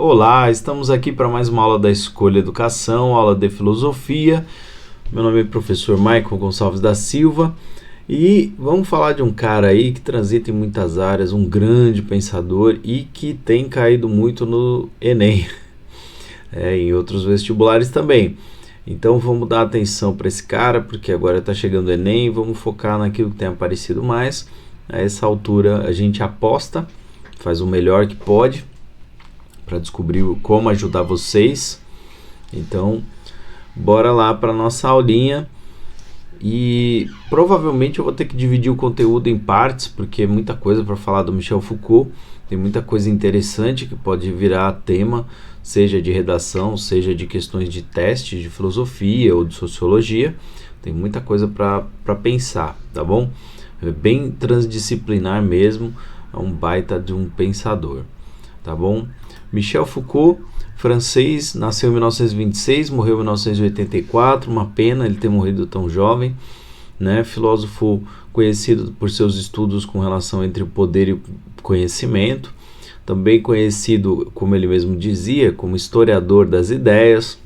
Olá, estamos aqui para mais uma aula da Escolha Educação, aula de filosofia. Meu nome é professor Michael Gonçalves da Silva e vamos falar de um cara aí que transita em muitas áreas, um grande pensador e que tem caído muito no Enem, em outros vestibulares também. Então vamos dar atenção para esse cara, porque agora está chegando o Enem e vamos focar naquilo que tem aparecido mais. A essa altura a gente aposta, faz o melhor que pode para descobrir como ajudar vocês. Então, bora lá para nossa aulinha. E provavelmente eu vou ter que dividir o conteúdo em partes, porque é muita coisa para falar do Michel Foucault. Tem muita coisa interessante que pode virar tema, seja de redação, seja de questões de teste de filosofia ou de sociologia. Tem muita coisa para pensar, tá bom? É bem transdisciplinar mesmo, é um baita de um pensador, tá bom? Michel Foucault, francês, nasceu em 1926, morreu em 1984, uma pena ele ter morrido tão jovem, né? Filósofo conhecido por seus estudos com relação entre o poder e o conhecimento, também conhecido, como ele mesmo dizia, como historiador das ideias.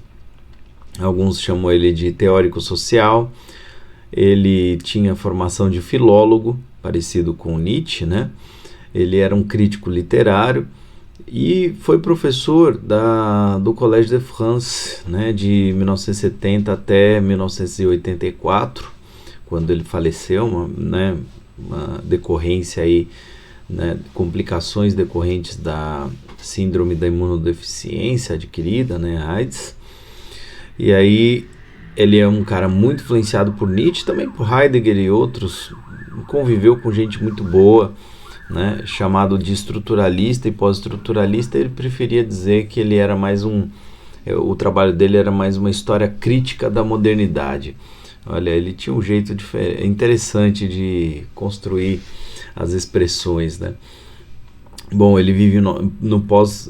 Alguns chamam ele de teórico social. Ele tinha formação de filólogo, parecido com Nietzsche, né? Ele era um crítico literário e foi professor do Collège de France, né, de 1970 até 1984, quando ele faleceu, uma decorrência aí, né, complicações decorrentes da síndrome da imunodeficiência adquirida, né, AIDS. E aí ele é um cara muito influenciado por Nietzsche, também por Heidegger e outros, conviveu com gente muito boa, né, chamado de estruturalista e pós-estruturalista. Ele preferia dizer que ele era mais o trabalho dele era mais uma história crítica da modernidade. Olha, ele tinha um jeito interessante de construir as expressões, né? Bom, ele vive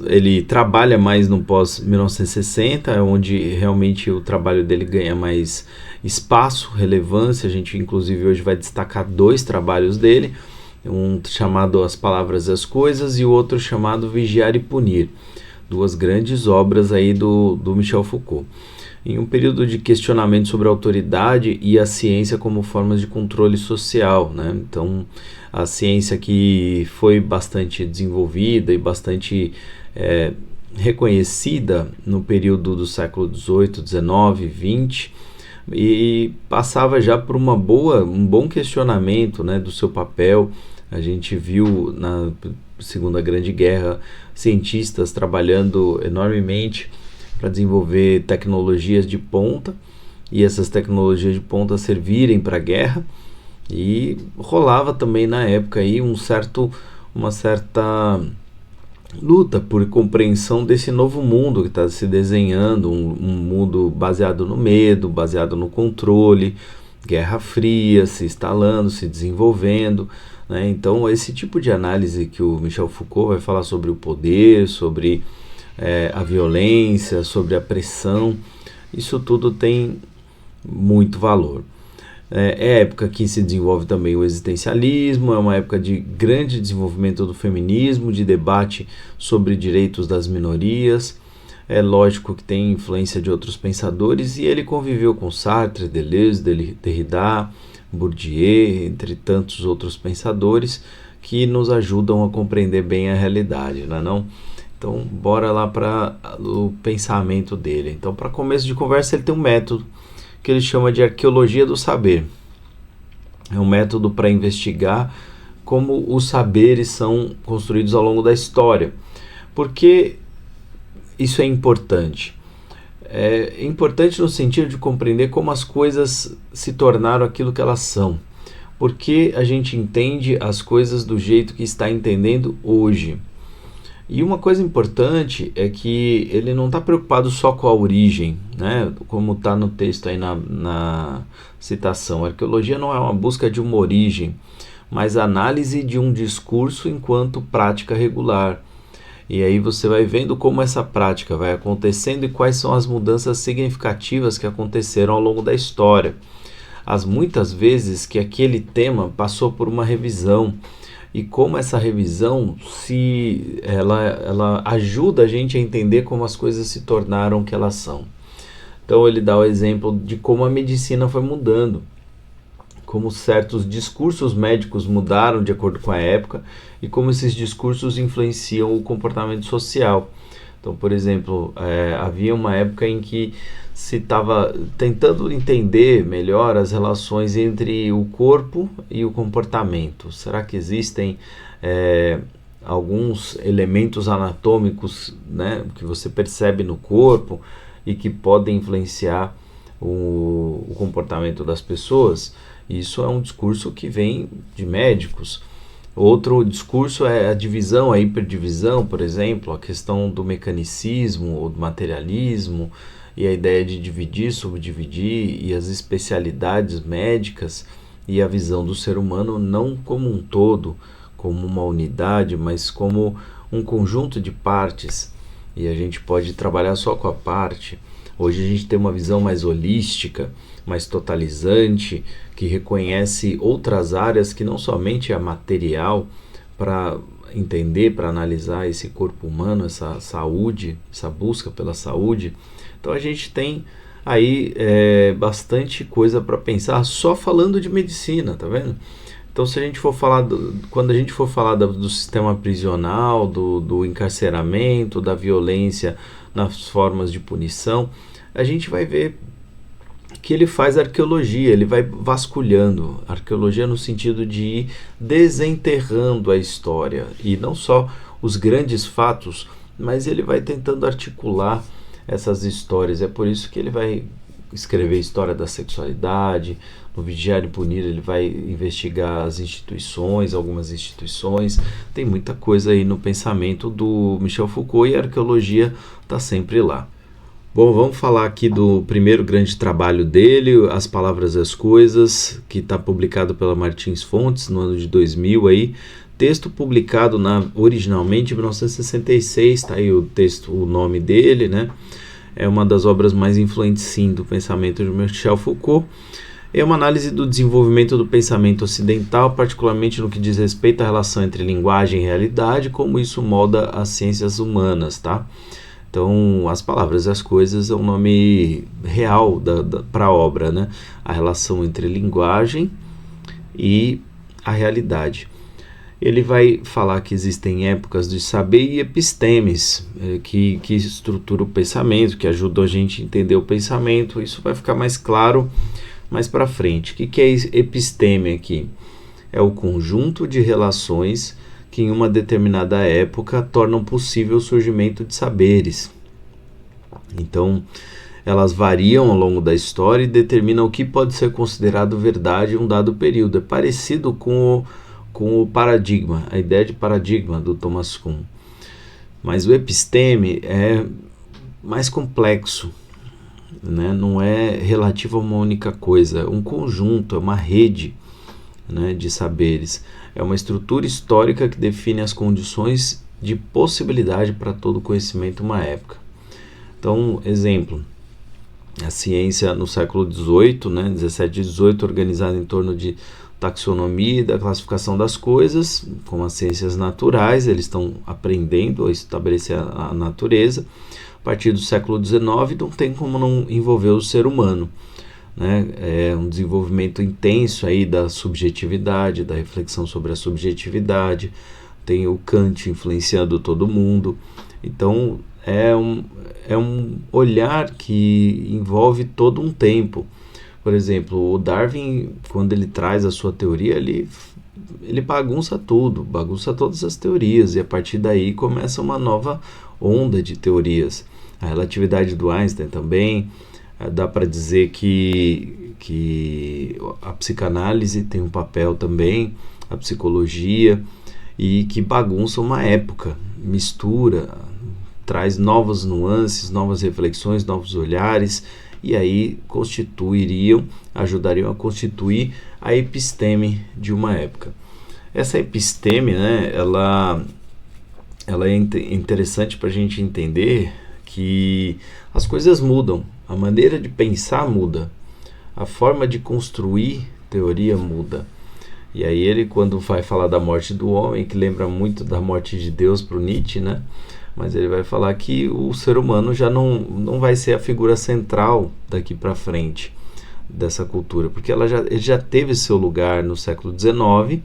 ele trabalha mais no pós-1960, onde realmente o trabalho dele ganha mais espaço, relevância. A gente inclusive hoje vai destacar dois trabalhos dele, um chamado As Palavras e as Coisas e o outro chamado Vigiar e Punir, duas grandes obras aí do Michel Foucault, em um período de questionamento sobre a autoridade e a ciência como formas de controle social, né? Então, a ciência que foi bastante desenvolvida e bastante reconhecida no período do século XVIII, XIX, XX, e passava já por um bom questionamento, né, do seu papel. A gente viu na Segunda Grande Guerra cientistas trabalhando enormemente para desenvolver tecnologias de ponta, e essas tecnologias de ponta servirem para a guerra. E rolava também na época aí uma certa luta por compreensão desse novo mundo que está se desenhando, um mundo baseado no medo, baseado no controle, Guerra Fria se instalando, se desenvolvendo, né? Então esse tipo de análise que o Michel Foucault vai falar sobre o poder, sobre a violência, sobre a pressão, isso tudo tem muito valor. É época que se desenvolve também o existencialismo, é uma época de grande desenvolvimento do feminismo, de debate sobre direitos das minorias. É lógico que tem influência de outros pensadores, e ele conviveu com Sartre, Deleuze, Derrida, Bourdieu, entre tantos outros pensadores que nos ajudam a compreender bem a realidade, não é não? Então, bora lá para o pensamento dele. Então, para começo de conversa, ele tem um método que ele chama de arqueologia do saber. É um método para investigar como os saberes são construídos ao longo da história. Por que isso é importante? É importante no sentido de compreender como as coisas se tornaram aquilo que elas são. Por que a gente entende as coisas do jeito que está entendendo hoje? E uma coisa importante é que ele não está preocupado só com a origem, né? Como está no texto aí na citação. A arqueologia não é uma busca de uma origem, mas a análise de um discurso enquanto prática regular. E aí você vai vendo como essa prática vai acontecendo e quais são as mudanças significativas que aconteceram ao longo da história. As muitas vezes que aquele tema passou por uma revisão, e como essa revisão ela ajuda a gente a entender como as coisas se tornaram o que elas são. Então ele dá o exemplo de como a medicina foi mudando, como certos discursos médicos mudaram de acordo com a época e como esses discursos influenciam o comportamento social. Então, por exemplo, havia uma época em que se estava tentando entender melhor as relações entre o corpo e o comportamento. Será que existem alguns elementos anatômicos, né, que você percebe no corpo e que podem influenciar o comportamento das pessoas? Isso é um discurso que vem de médicos. Outro discurso é a divisão, a hiperdivisão, por exemplo, a questão do mecanicismo ou do materialismo e a ideia de dividir, subdividir e as especialidades médicas e a visão do ser humano não como um todo, como uma unidade, mas como um conjunto de partes, e a gente pode trabalhar só com a parte. Hoje a gente tem uma visão mais holística, mais totalizante, que reconhece outras áreas que não somente a material, para entender, para analisar esse corpo humano, essa saúde, essa busca pela saúde. Então a gente tem aí bastante coisa para pensar só falando de medicina, tá vendo? Então se a gente for falar, quando a gente for falar do sistema prisional, do encarceramento, da violência nas formas de punição, a gente vai ver que ele faz arqueologia, ele vai vasculhando, arqueologia no sentido de ir desenterrando a história, e não só os grandes fatos, mas ele vai tentando articular essas histórias. É por isso que ele vai escrever história da sexualidade. No Vigiar e Punir ele vai investigar as instituições, algumas instituições. Tem muita coisa aí no pensamento do Michel Foucault e a arqueologia está sempre lá. Bom, vamos falar aqui do primeiro grande trabalho dele, As Palavras e as Coisas, que está publicado pela Martins Fontes no ano de 2000 aí. Texto publicado originalmente em 1966, está aí o texto, o nome dele, né? É uma das obras mais influentes, sim, do pensamento de Michel Foucault. É uma análise do desenvolvimento do pensamento ocidental, particularmente no que diz respeito à relação entre linguagem e realidade, como isso molda as ciências humanas, tá? Então, As Palavras e as Coisas é o nome real para a obra, né? A relação entre linguagem e a realidade. Ele vai falar que existem épocas de saber e epistemes, que estruturam o pensamento, que ajudam a gente a entender o pensamento. Isso vai ficar mais claro mais para frente. O que é episteme aqui? É o conjunto de relações que em uma determinada época tornam possível o surgimento de saberes. Então, elas variam ao longo da história e determinam o que pode ser considerado verdade em um dado período. É parecido com o paradigma, a ideia de paradigma do Thomas Kuhn. Mas o episteme é mais complexo, né? Não é relativo a uma única coisa, é um conjunto, é uma rede, né, de saberes. É uma estrutura histórica que define as condições de possibilidade para todo conhecimento em uma época. Então, exemplo, a ciência no século XVIII, né, 17 e 18, organizada em torno de taxonomia e da classificação das coisas, como as ciências naturais, eles estão aprendendo a estabelecer a natureza. A partir do século XIX, não tem como não envolver o ser humano, né? É um desenvolvimento intenso aí da subjetividade, da reflexão sobre a subjetividade. Tem o Kant influenciando todo mundo. Então é um olhar que envolve todo um tempo. Por exemplo, o Darwin, quando ele traz a sua teoria, ele bagunça tudo, bagunça todas as teorias, e a partir daí começa uma nova onda de teorias. A relatividade do Einstein também. Dá para dizer que a psicanálise tem um papel também, a psicologia, e que bagunça uma época, mistura, traz novas nuances, novas reflexões, novos olhares, e aí ajudariam a constituir a episteme de uma época. Essa episteme, né, ela é interessante para a gente entender que as coisas mudam, a maneira de pensar muda, a forma de construir teoria muda. E aí ele, quando vai falar da morte do homem, que lembra muito da morte de Deus para o Nietzsche, né? Mas ele vai falar que o ser humano já não vai ser a figura central daqui para frente dessa cultura, porque ele já teve seu lugar no século XIX.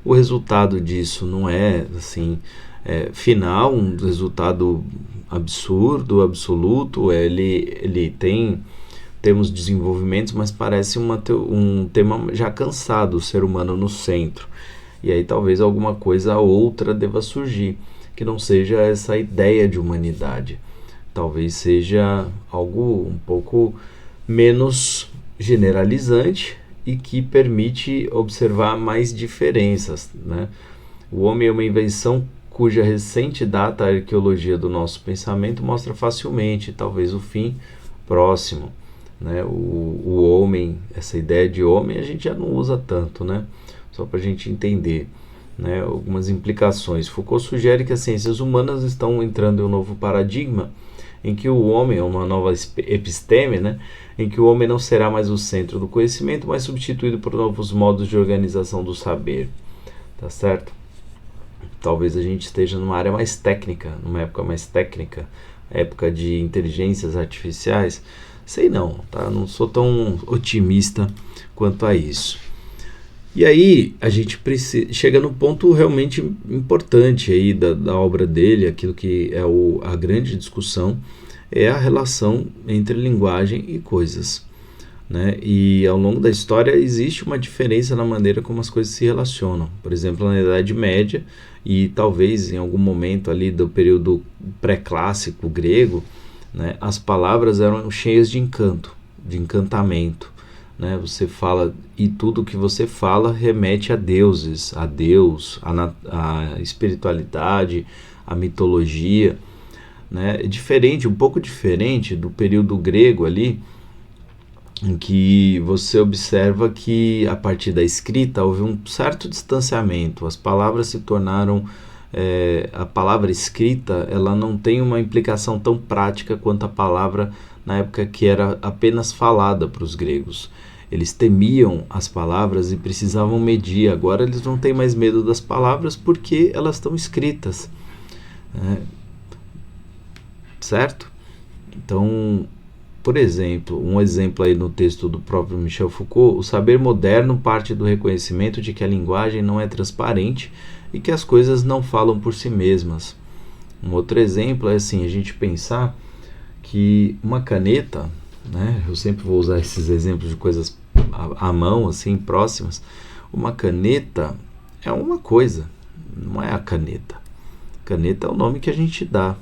O resultado disso não é assim final, um resultado absurdo, absoluto. Ele tem temos desenvolvimentos, mas parece um tema já cansado, o ser humano no centro. E aí talvez alguma coisa outra deva surgir, que não seja essa ideia de humanidade. Talvez seja algo um pouco menos generalizante e que permite observar mais diferenças, né? O homem é uma invenção cuja recente data a arqueologia do nosso pensamento mostra facilmente, talvez o fim próximo, né? O homem, essa ideia de homem a gente já não usa tanto, né? Só para a gente entender, né, algumas implicações. Foucault sugere que as ciências humanas estão entrando em um novo paradigma em que o homem, uma nova episteme, né, em que o homem não será mais o centro do conhecimento, mas substituído por novos modos de organização do saber. Tá certo? Talvez a gente esteja numa área mais técnica, numa época mais técnica, época de inteligências artificiais. Sei não, tá? Não sou tão otimista quanto a isso. E aí a gente chega no ponto realmente importante aí da obra dele, aquilo que é a grande discussão, é a relação entre linguagem e coisas, né? E ao longo da história existe uma diferença na maneira como as coisas se relacionam. Por exemplo, na Idade Média e talvez em algum momento ali do período pré-clássico grego, né, as palavras eram cheias de encanto, de encantamento. Né? Você fala e tudo que você fala remete a deuses, a Deus, a espiritualidade, a mitologia, né? É diferente, um pouco diferente do período grego ali, em que você observa que a partir da escrita houve um certo distanciamento, as palavras se tornaram a palavra escrita, ela não tem uma implicação tão prática quanto a palavra na época que era apenas falada para os gregos. Eles temiam as palavras e precisavam medir. Agora eles não têm mais medo das palavras porque elas estão escritas, né? Certo? Então, por exemplo, um exemplo aí no texto do próprio Michel Foucault, o saber moderno parte do reconhecimento de que a linguagem não é transparente e que as coisas não falam por si mesmas. Um outro exemplo é assim, a gente pensar que uma caneta, né, eu sempre vou usar esses exemplos de coisas à mão, assim, próximas. Uma caneta é uma coisa, não é a caneta. Caneta é o nome que a gente dá.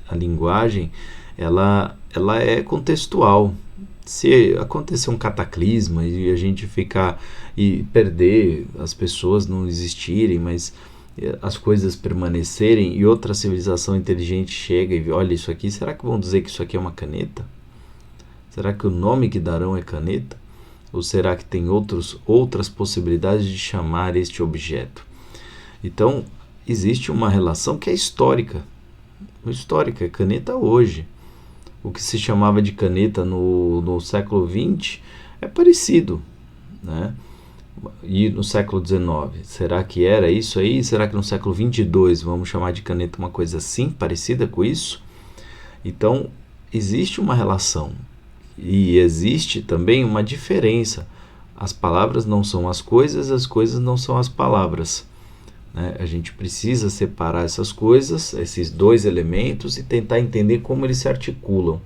A linguagem, ela é contextual. Se acontecer um cataclisma e a gente ficar e perder, as pessoas não existirem, mas as coisas permanecerem e outra civilização inteligente chega e olha isso aqui, será que vão dizer que isso aqui é uma caneta? Será que o nome que darão é caneta? Ou será que tem outras possibilidades de chamar este objeto? Então, existe uma relação que é histórica. Histórica, é caneta hoje. O que se chamava de caneta no século XX é parecido, né? E no século XIX, será que era isso aí? Será que no século XXII vamos chamar de caneta uma coisa assim, parecida com isso? Então, existe uma relação e existe também uma diferença. As palavras não são as coisas não são as palavras. A gente precisa separar essas coisas, esses dois elementos, e tentar entender como eles se articulam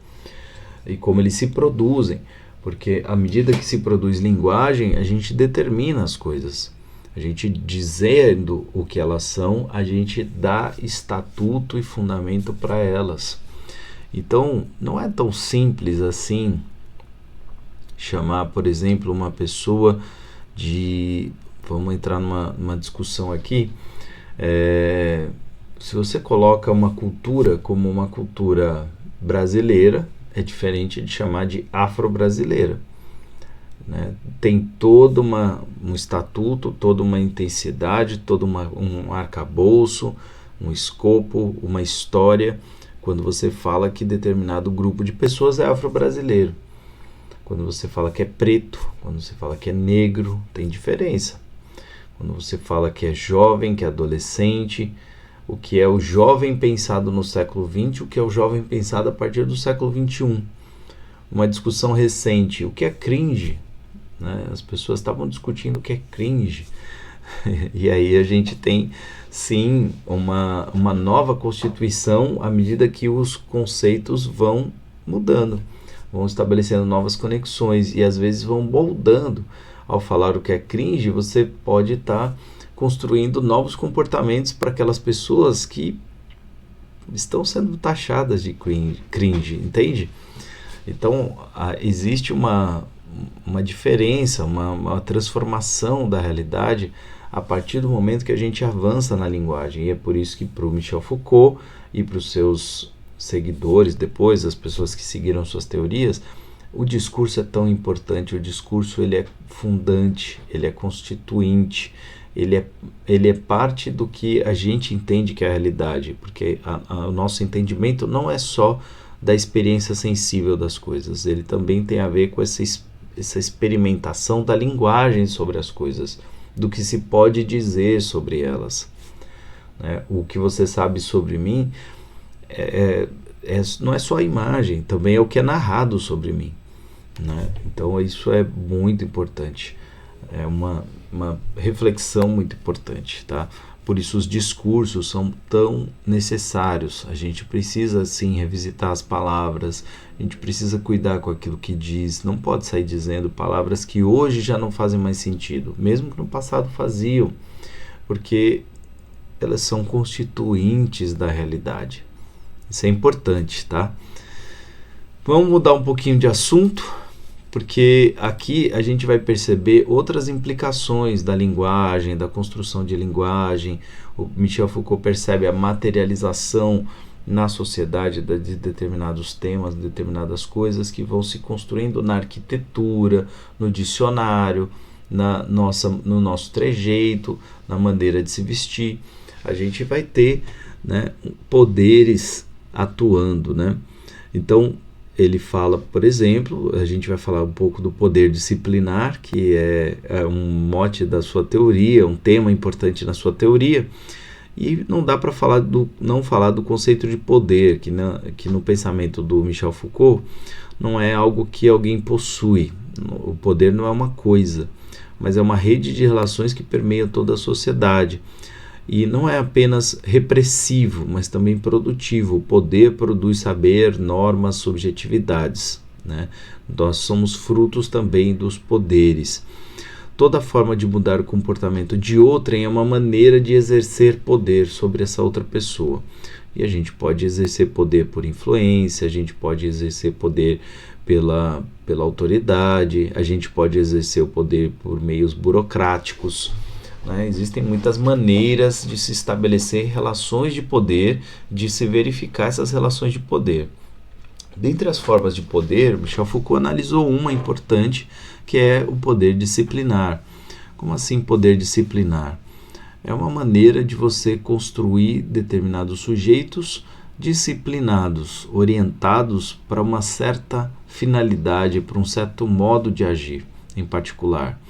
e como eles se produzem, porque à medida que se produz linguagem, a gente determina as coisas. A gente, dizendo o que elas são, a gente dá estatuto e fundamento para elas. Então, não é tão simples assim chamar, por exemplo, uma pessoa de... Vamos entrar numa discussão aqui. Se você coloca uma cultura como uma cultura brasileira, é diferente de chamar de afro-brasileira, né? Tem todo um estatuto, toda uma intensidade, todo um arcabouço, um escopo, uma história, quando você fala que determinado grupo de pessoas é afro-brasileiro. Quando você fala que é preto, quando você fala que é negro, tem diferença. quando você fala que é jovem, que é adolescente, o que é o jovem pensado no século XX, o que é o jovem pensado a partir do século XXI. Uma discussão recente, o que é cringe? Né? As pessoas estavam discutindo o que é cringe. E aí a gente tem, sim, uma nova constituição à medida que os conceitos vão mudando, vão estabelecendo novas conexões e às vezes vão moldando. Ao falar o que é cringe, você pode estar construindo novos comportamentos para aquelas pessoas que estão sendo taxadas de cringe, entende? Então, existe uma diferença, uma transformação da realidade a partir do momento que a gente avança na linguagem. E é por isso que para o Michel Foucault e para os seus seguidores depois, as pessoas que seguiram suas teorias, o discurso é tão importante. O discurso, ele é fundante, ele é constituinte, ele é parte do que a gente entende que é a realidade, porque o nosso entendimento não é só da experiência sensível das coisas, ele também tem a ver com essa experimentação da linguagem sobre as coisas, do que se pode dizer sobre elas. O que você sabe sobre mim não é só a imagem, também é o que é narrado sobre mim. Então isso é muito importante, é uma reflexão muito importante, tá? Por isso os discursos são tão necessários. A gente precisa sim revisitar as palavras, a gente precisa cuidar com aquilo que diz, não pode sair dizendo palavras que hoje já não fazem mais sentido, mesmo que no passado faziam, porque elas são constituintes da realidade. Isso é importante, tá? Vamos mudar um pouquinho de assunto, porque aqui a gente vai perceber outras implicações da linguagem, da construção de linguagem. O Michel Foucault percebe a materialização na sociedade de determinados temas, determinadas coisas que vão se construindo na arquitetura, no dicionário, no nosso trejeito, na maneira de se vestir. A gente vai ter, né, poderes atuando, né? Então, ele fala, por exemplo, a gente vai falar um pouco do poder disciplinar, que é um mote da sua teoria, um tema importante na sua teoria, e não dá para não falar do conceito de poder, que no pensamento do Michel Foucault não é algo que alguém possui. O poder não é uma coisa, mas é uma rede de relações que permeia toda a sociedade. E não é apenas repressivo, mas também produtivo. O poder produz saber, normas, subjetividades, né? Nós somos frutos também dos poderes. Toda forma de mudar o comportamento de outrem é uma maneira de exercer poder sobre essa outra pessoa. E a gente pode exercer poder por influência, a gente pode exercer poder pela autoridade, a gente pode exercer o poder por meios burocráticos. Existem muitas maneiras de se estabelecer relações de poder, de se verificar essas relações de poder. Dentre as formas de poder, Michel Foucault analisou uma importante, que é o poder disciplinar. Como assim poder disciplinar? É uma maneira de você construir determinados sujeitos disciplinados, orientados para uma certa finalidade, para um certo modo de agir em particular.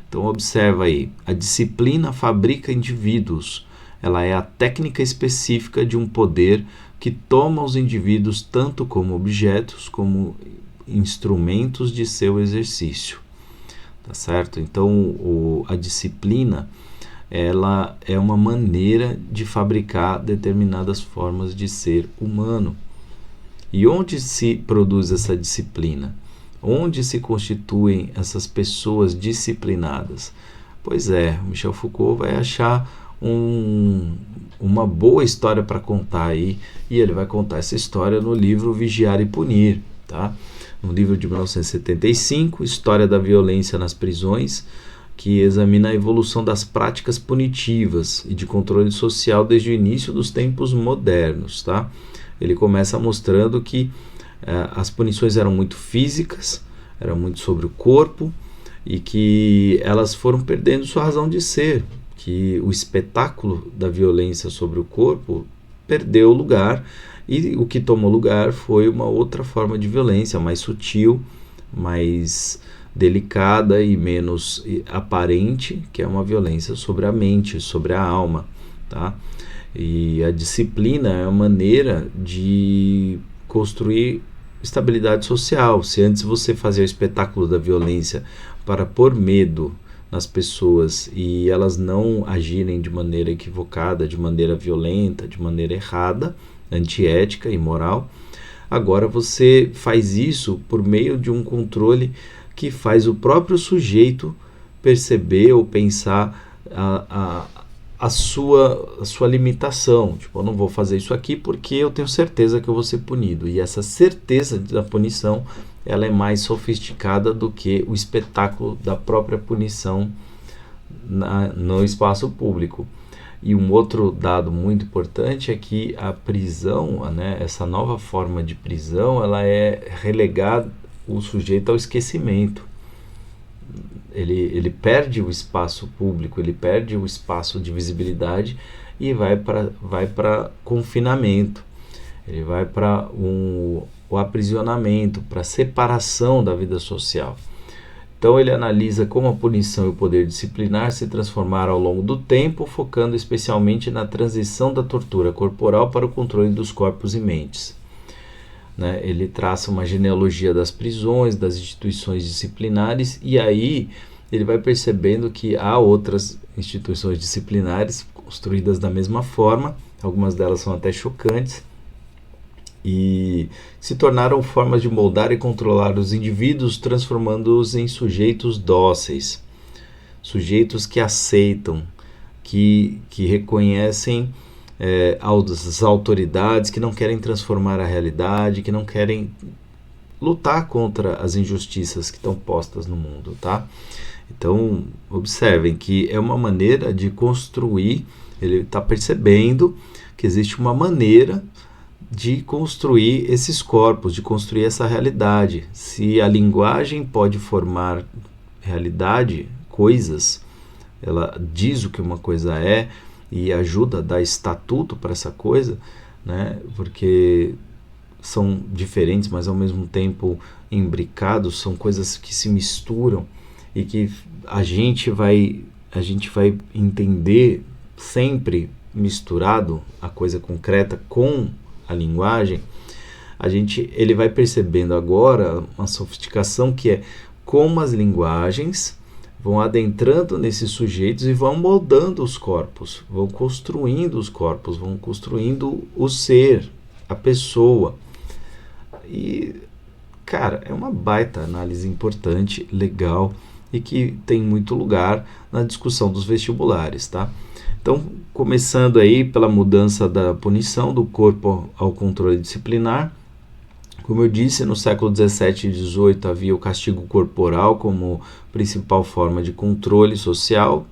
Então observa aí, a disciplina fabrica indivíduos. Ela é a técnica específica de um poder que toma os indivíduos tanto como objetos como instrumentos de seu exercício. Tá certo? Então a disciplina, ela é uma maneira de fabricar determinadas formas de ser humano. E onde se produz essa disciplina? Onde se constituem essas pessoas disciplinadas? Pois é, Michel Foucault vai achar uma boa história para contar aí, e ele vai contar essa história no livro Vigiar e Punir, tá? No livro de 1975, História da Violência nas Prisões, que examina a evolução das práticas punitivas e de controle social desde o início dos tempos modernos, tá? Ele começa mostrando que as punições eram muito físicas, eram muito sobre o corpo, e que elas foram perdendo sua razão de ser, que o espetáculo da violência sobre o corpo perdeu lugar, e o que tomou lugar foi uma outra forma de violência, mais sutil, mais delicada e menos aparente, que é uma violência sobre a mente, sobre a alma, tá? E a disciplina é a maneira de construir estabilidade social. Se antes você fazia o espetáculo da violência para pôr medo nas pessoas e elas não agirem de maneira equivocada, de maneira violenta, de maneira errada, antiética, imoral, agora você faz isso por meio de um controle que faz o próprio sujeito perceber ou pensar a sua limitação. Tipo, eu não vou fazer isso aqui porque eu tenho certeza que eu vou ser punido. E essa certeza da punição, ela é mais sofisticada do que o espetáculo da própria punição no espaço público. E um outro dado muito importante é que a prisão, né, essa nova forma de prisão, ela é relegada o sujeito ao esquecimento. Ele perde o espaço público, ele perde o espaço de visibilidade e vai para confinamento, ele vai para o aprisionamento, para a separação da vida social. Então ele analisa como a punição e o poder disciplinar se transformaram ao longo do tempo, focando especialmente na transição da tortura corporal para o controle dos corpos e mentes. Né? Ele traça uma genealogia das prisões, das instituições disciplinares, e aí ele vai percebendo que há outras instituições disciplinares construídas da mesma forma, algumas delas são até chocantes, e se tornaram formas de moldar e controlar os indivíduos, transformando-os em sujeitos dóceis, sujeitos que aceitam, que reconhecem as autoridades, que não querem transformar a realidade, que não querem lutar contra as injustiças que estão postas no mundo, tá? Então, observem que é uma maneira de construir, ele está percebendo que existe uma maneira de construir esses corpos, de construir essa realidade. Se a linguagem pode formar realidade, coisas, ela diz o que uma coisa é, e ajuda a dar estatuto para essa coisa, né? Porque são diferentes, mas ao mesmo tempo imbricados, são coisas que se misturam e que a gente vai entender sempre misturado a coisa concreta com a linguagem. Ele vai percebendo agora uma sofisticação que é como as linguagens vão adentrando nesses sujeitos e vão moldando os corpos, vão construindo os corpos, vão construindo o ser, a pessoa. E, cara, é uma baita análise importante, legal, e que tem muito lugar na discussão dos vestibulares, tá? Então, começando aí pela mudança da punição do corpo ao controle disciplinar. Como eu disse, no século XVII e XVIII havia o castigo corporal como principal forma de controle social,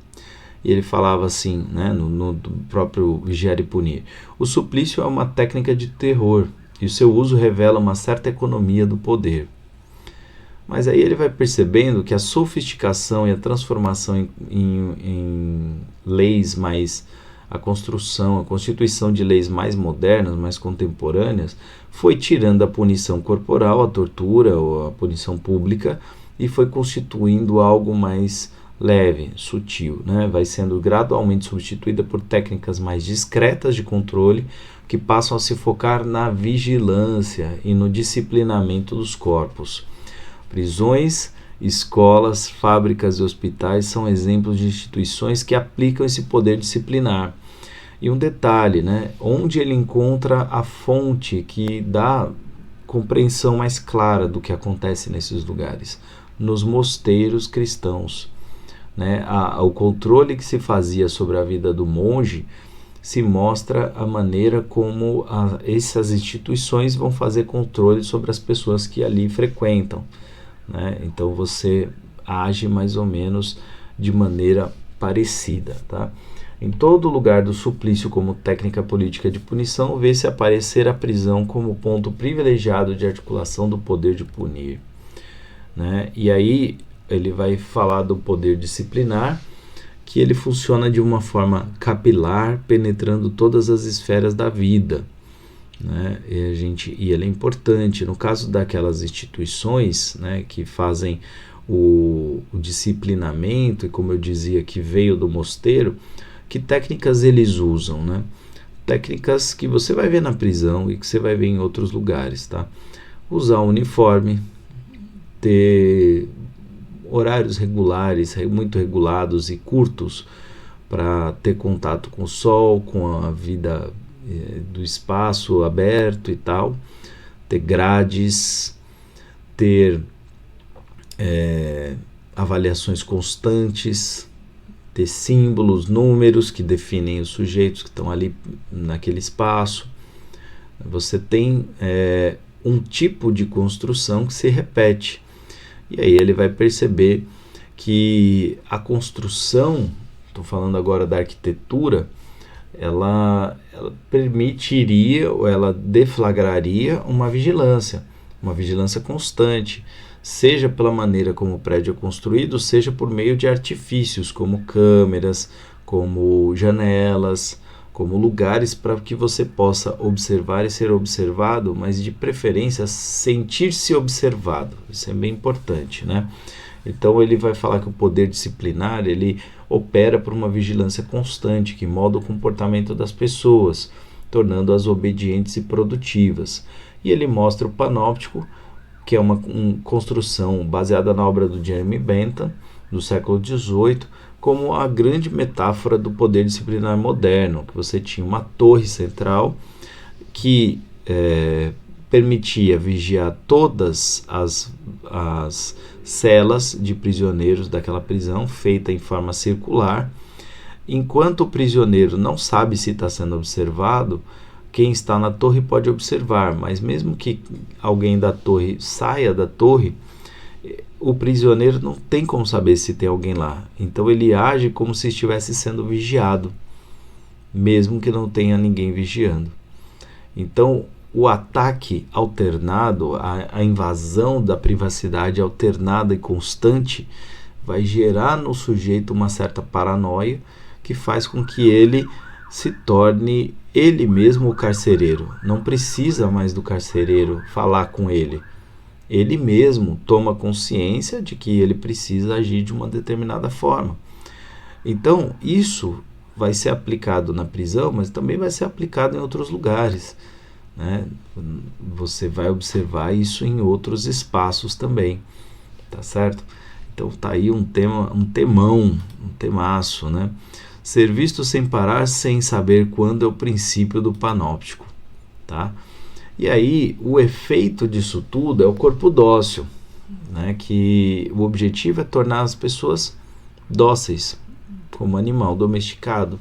e ele falava assim, né, no próprio Vigiar e Punir: o suplício é uma técnica de terror, e o seu uso revela uma certa economia do poder. Mas aí ele vai percebendo que a sofisticação e a transformação em leis mais... a constituição de leis mais modernas, mais contemporâneas, foi tirando a punição corporal, a tortura ou a punição pública, e foi constituindo algo mais leve, sutil, né? Vai sendo gradualmente substituída por técnicas mais discretas de controle, que passam a se focar na vigilância e no disciplinamento dos corpos. Prisões, escolas, fábricas e hospitais são exemplos de instituições que aplicam esse poder disciplinar. E um detalhe, né? Onde ele encontra a fonte que dá compreensão mais clara do que acontece nesses lugares? Nos mosteiros cristãos. Né? O controle que se fazia sobre a vida do monge se mostra a maneira como essas instituições vão fazer controle sobre as pessoas que ali frequentam. Né? Então você age mais ou menos de maneira parecida, tá? Em todo lugar do suplício como técnica política de punição, vê-se aparecer a prisão como ponto privilegiado de articulação do poder de punir. Né? E aí ele vai falar do poder disciplinar, que ele funciona de uma forma capilar, penetrando todas as esferas da vida. Né? E ele é importante no caso daquelas instituições, né, que fazem o disciplinamento, e como eu dizia que veio do mosteiro, que técnicas eles usam, né? Técnicas que você vai ver na prisão e que você vai ver em outros lugares, tá? Usar um uniforme, ter horários regulares, muito regulados e curtos, para ter contato com o sol, com a vida do espaço aberto e tal, ter grades, ter avaliações constantes, ter símbolos, números que definem os sujeitos que estão ali naquele espaço. Você tem um tipo de construção que se repete, e aí ele vai perceber que a construção, estou falando agora da arquitetura, ela permitiria, ou ela deflagraria uma vigilância constante, seja pela maneira como o prédio é construído, seja por meio de artifícios, como câmeras, como janelas, como lugares para que você possa observar e ser observado, mas de preferência sentir-se observado. Isso é bem importante, né? Então ele vai falar que o poder disciplinar, ele opera por uma vigilância constante, que molda o comportamento das pessoas, tornando-as obedientes e produtivas. E ele mostra o panóptico, que é uma construção baseada na obra do Jeremy Bentham, do século XVIII, como a grande metáfora do poder disciplinar moderno, que você tinha uma torre central que permitia vigiar todas as celas de prisioneiros daquela prisão, feita em forma circular. Enquanto o prisioneiro não sabe se está sendo observado, quem está na torre pode observar, mas mesmo que alguém da torre saia da torre, o prisioneiro não tem como saber se tem alguém lá. Então ele age como se estivesse sendo vigiado, mesmo que não tenha ninguém vigiando. Então o ataque alternado, a invasão da privacidade alternada e constante, vai gerar no sujeito uma certa paranoia que faz com que ele se torne ele mesmo o carcereiro. Não precisa mais do carcereiro falar com ele. Ele mesmo toma consciência de que ele precisa agir de uma determinada forma. Então, isso vai ser aplicado na prisão, mas também vai ser aplicado em outros lugares, né? Você vai observar isso em outros espaços também, tá certo? Então tá aí um temaço, né? Ser visto sem parar, sem saber quando é o princípio do panóptico, tá? E aí o efeito disso tudo é o corpo dócil, né? Que o objetivo é tornar as pessoas dóceis, como animal domesticado,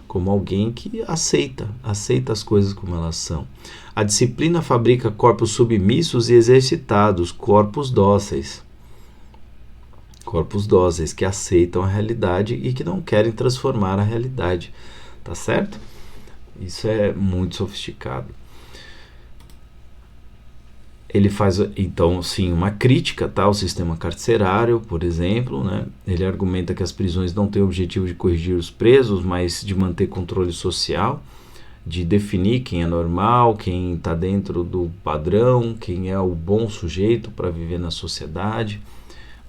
como alguém que aceita as coisas como elas são. A disciplina fabrica corpos submissos e exercitados, corpos dóceis que aceitam a realidade e que não querem transformar a realidade, tá certo? Isso é muito sofisticado. Ele faz, então, sim, uma crítica, tá, ao sistema carcerário, por exemplo, né? Ele argumenta que as prisões não têm o objetivo de corrigir os presos, mas de manter controle social, de definir quem é normal, quem está dentro do padrão, quem é o bom sujeito para viver na sociedade.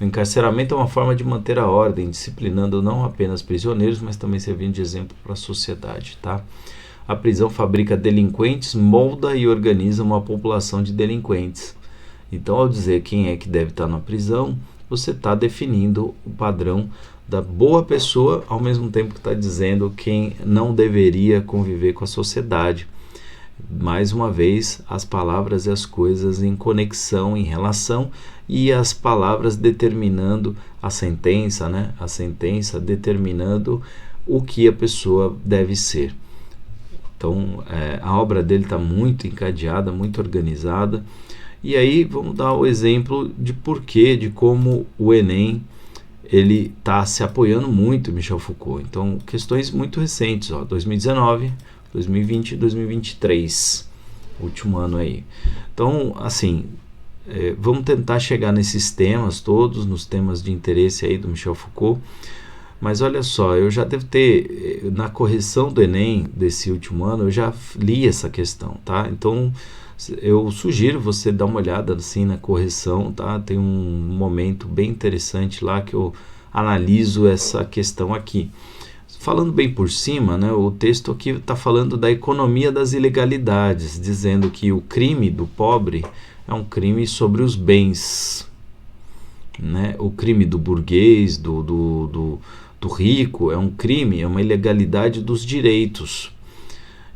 O encarceramento é uma forma de manter a ordem, disciplinando não apenas prisioneiros, mas também servindo de exemplo para a sociedade, tá? A prisão fabrica delinquentes, molda e organiza uma população de delinquentes. Então, ao dizer quem é que deve estar na prisão, você está definindo o padrão da boa pessoa, ao mesmo tempo que está dizendo quem não deveria conviver com a sociedade. Mais uma vez, as palavras e as coisas em conexão, em relação, e as palavras determinando a sentença, né? A sentença determinando o que a pessoa deve ser. Então, a obra dele está muito encadeada, muito organizada. E aí, vamos dar o exemplo de porquê, de como o Enem ele está se apoiando muito em Michel Foucault. Então, questões muito recentes, 2019, 2020 e 2023, último ano aí. Então, assim, vamos tentar chegar nesses temas todos, nos temas de interesse aí do Michel Foucault. Mas olha só, eu já devo ter, na correção do Enem desse último ano, eu já li essa questão, tá? Então, Eu sugiro você dar uma olhada assim na correção, tá? Tem um momento bem interessante lá que eu analiso essa questão aqui. Falando bem por cima, né, o texto aqui está falando da economia das ilegalidades, dizendo que o crime do pobre é um crime sobre os bens, né? O crime do burguês, do rico, é um crime, é uma ilegalidade dos direitos.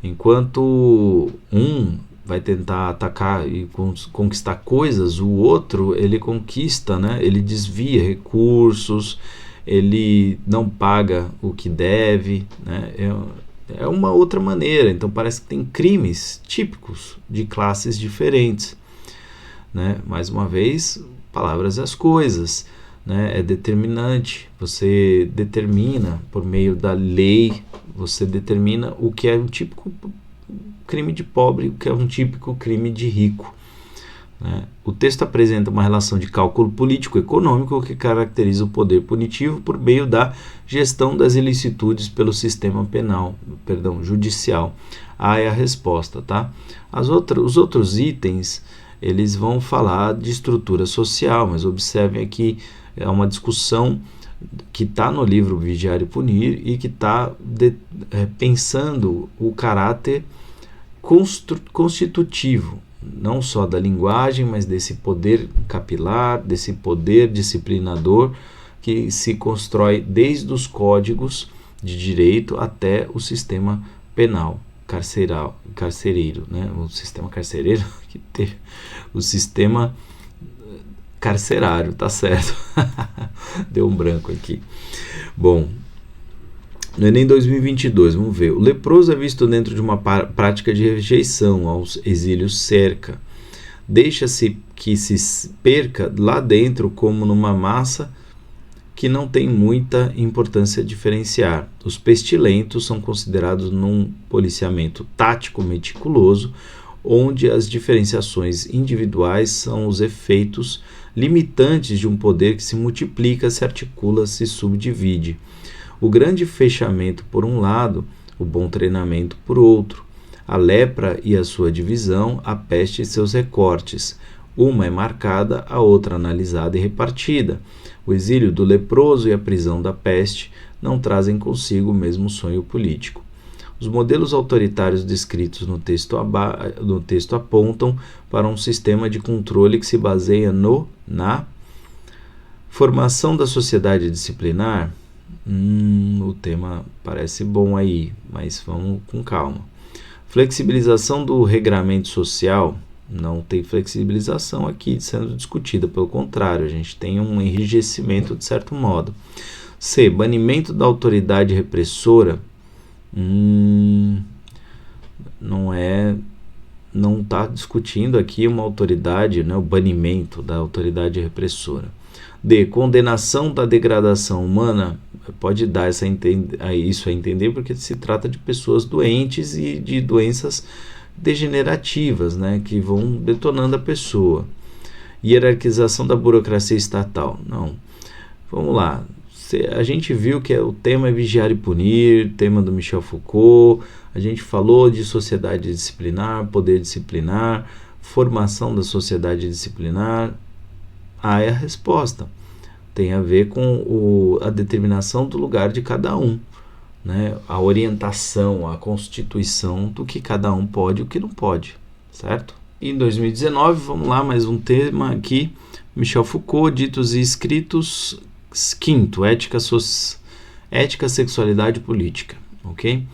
Enquanto um vai tentar atacar e conquistar coisas, o outro ele conquista, né? Ele desvia recursos, ele não paga o que deve, né? É uma outra maneira. Então parece que tem crimes típicos de classes diferentes, né? Mais uma vez, palavras e as coisas, né? É determinante. Você determina por meio da lei, você determina o que é um típico crime de pobre, o que é um típico crime de rico, né? O texto apresenta uma relação de cálculo político-econômico que caracteriza o poder punitivo por meio da gestão das ilicitudes pelo sistema judicial. É a resposta, tá? Os outros itens, eles vão falar de estrutura social, mas observem aqui, é uma discussão que está no livro Vigiar e Punir e que está pensando o caráter constitutivo, não só da linguagem, mas desse poder capilar, desse poder disciplinador que se constrói desde os códigos de direito até o sistema penal, carcereiro, né? O sistema carcereiro, o sistema carcerário, tá certo? Deu um branco aqui. Bom, no Enem 2022, vamos ver. O leproso é visto dentro de uma prática de rejeição aos exílios cerca. Deixa-se que se perca lá dentro como numa massa que não tem muita importância diferenciar. Os pestilentos são considerados num policiamento tático meticuloso, onde as diferenciações individuais são os efeitos limitantes de um poder que se multiplica, se articula, se subdivide. O grande fechamento por um lado, o bom treinamento por outro, a lepra e a sua divisão, a peste e seus recortes. Uma é marcada, a outra analisada e repartida. O exílio do leproso e a prisão da peste não trazem consigo o mesmo sonho político. Os modelos autoritários descritos no texto apontam para um sistema de controle que se baseia na formação da sociedade disciplinar. O tema parece bom aí, mas vamos com calma. Flexibilização do regramento social. Não tem flexibilização aqui sendo discutida, pelo contrário, a gente tem um enrijecimento de certo modo. C. Banimento da autoridade repressora. Não está discutindo aqui uma autoridade, né, o banimento da autoridade repressora. D. Condenação da degradação humana. Pode dar isso a entender porque se trata de pessoas doentes e de doenças degenerativas, né, que vão detonando a pessoa. Hierarquização da burocracia estatal. Não. Vamos lá. A gente viu que o tema é Vigiar e Punir, tema do Michel Foucault. A gente falou de sociedade disciplinar, poder disciplinar, formação da sociedade disciplinar. É a resposta. Tem a ver com a determinação do lugar de cada um, né? A orientação, a constituição do que cada um pode e o que não pode, certo? E em 2019, vamos lá, mais um tema aqui, Michel Foucault, Ditos e Escritos, quinto, ética, sexualidade e política, ok?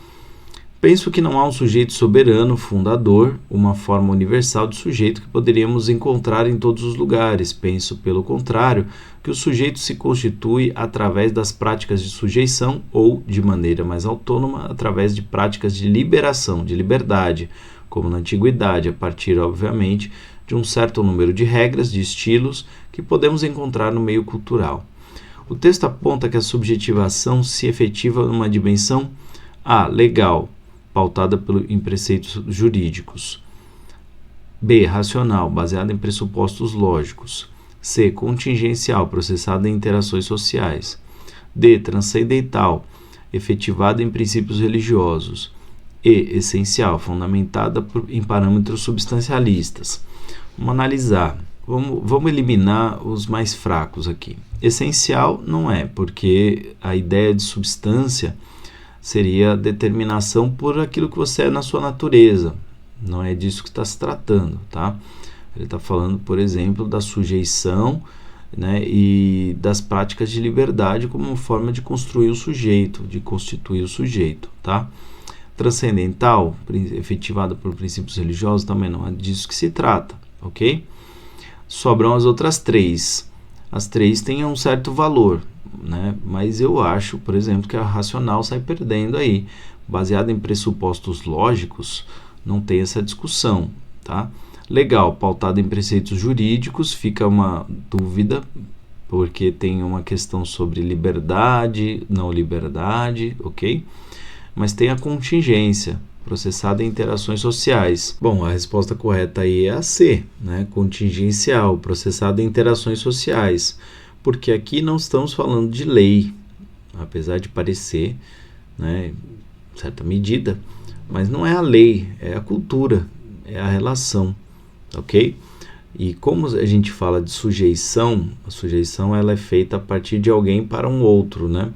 Penso que não há um sujeito soberano, fundador, uma forma universal de sujeito que poderíamos encontrar em todos os lugares. Penso, pelo contrário, que o sujeito se constitui através das práticas de sujeição ou, de maneira mais autônoma, através de práticas de liberação, de liberdade, como na antiguidade, a partir, obviamente, de um certo número de regras, de estilos, que podemos encontrar no meio cultural. O texto aponta que a subjetivação se efetiva numa dimensão A. Legal, pautada em preceitos jurídicos. B. Racional, baseada em pressupostos lógicos. C. Contingencial, processada em interações sociais. D. Transcendental, efetivada em princípios religiosos. e essencial, fundamentada em parâmetros substancialistas. Vamos analisar. Vamos eliminar os mais fracos aqui. Essencial não é, porque a ideia de substância seria determinação por aquilo que você é na sua natureza. Não é disso que está se tratando, tá? Ele está falando, por exemplo, da sujeição, né, e das práticas de liberdade como forma de construir o sujeito, de constituir o sujeito, tá? Transcendental, efetivada por princípios religiosos, também não é disso que se trata, ok? Sobram as outras três. As três têm um certo valor, né? Mas eu acho, por exemplo, que a racional sai perdendo aí. Baseada em pressupostos lógicos, não tem essa discussão, tá? Legal, pautado em preceitos jurídicos, fica uma dúvida, porque tem uma questão sobre liberdade, não liberdade, ok? Mas tem a contingência, processada em interações sociais. Bom, a resposta correta aí é a C, né? Contingencial, processada em interações sociais, porque aqui não estamos falando de lei, apesar de parecer, né, em certa medida, mas não é a lei, é a cultura, é a relação, ok? E como a gente fala de sujeição, a sujeição ela é feita a partir de alguém para um outro, né?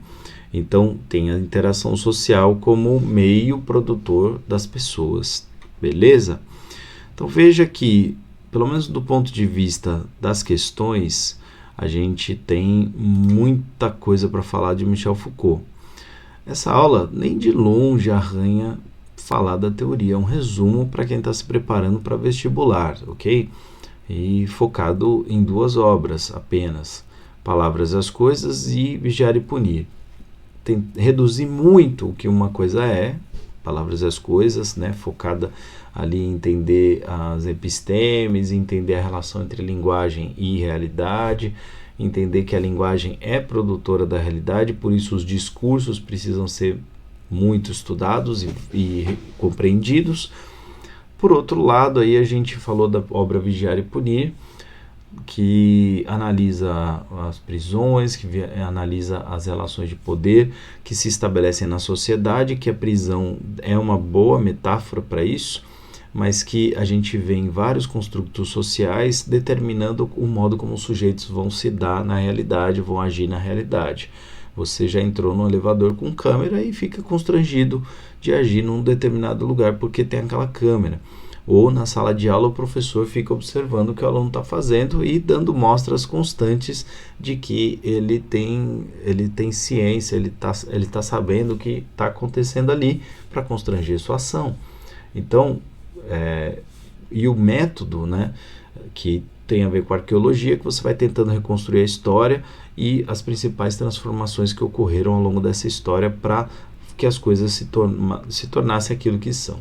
Então, tem a interação social como meio produtor das pessoas, beleza? Então, veja que, pelo menos do ponto de vista das questões, a gente tem muita coisa para falar de Michel Foucault. Essa aula, nem de longe, arranha falar da teoria, é um resumo para quem está se preparando para vestibular, ok? E focado em duas obras apenas, Palavras e as Coisas e Vigiar e Punir. Reduzir muito o que uma coisa é, Palavras e as Coisas, né, focada ali em entender as epistemes, entender a relação entre linguagem e realidade, entender que a linguagem é produtora da realidade, por isso os discursos precisam ser muito estudados e compreendidos. Por outro lado, aí a gente falou da obra Vigiar e Punir, que analisa as prisões, que analisa as relações de poder que se estabelecem na sociedade, que a prisão é uma boa metáfora para isso, mas que a gente vê em vários construtos sociais determinando o modo como os sujeitos vão se dar na realidade, vão agir na realidade. Você já entrou no elevador com câmera e fica constrangido de agir num determinado lugar porque tem aquela câmera. Ou na sala de aula o professor fica observando o que o aluno está fazendo e dando mostras constantes de que ele tem ciência, ele tá sabendo o que está acontecendo ali para constranger sua ação. Então, e o método, né, que tem a ver com a arqueologia, que você vai tentando reconstruir a história e as principais transformações que ocorreram ao longo dessa história para que as coisas se tornassem aquilo que são.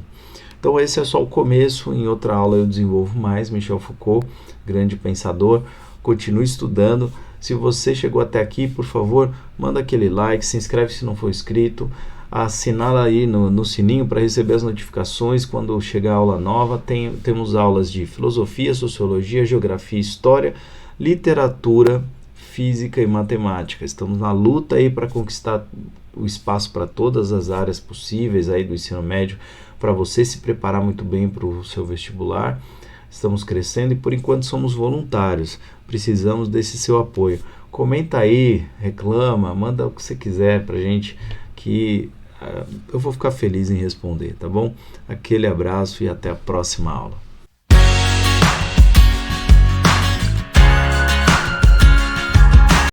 Então esse é só o começo, em outra aula eu desenvolvo mais. Michel Foucault, grande pensador, continue estudando. Se você chegou até aqui, por favor, manda aquele like, se inscreve se não for inscrito, assinala aí no sininho para receber as notificações quando chegar a aula nova. Temos aulas de filosofia, sociologia, geografia, história, literatura, física e matemática. Estamos na luta aí para conquistar o espaço para todas as áreas possíveis aí do ensino médio, para você se preparar muito bem para o seu vestibular. Estamos crescendo e por enquanto somos voluntários, precisamos desse seu apoio. Comenta aí, reclama, manda o que você quiser para a gente, que eu vou ficar feliz em responder, tá bom? Aquele abraço e até a próxima aula.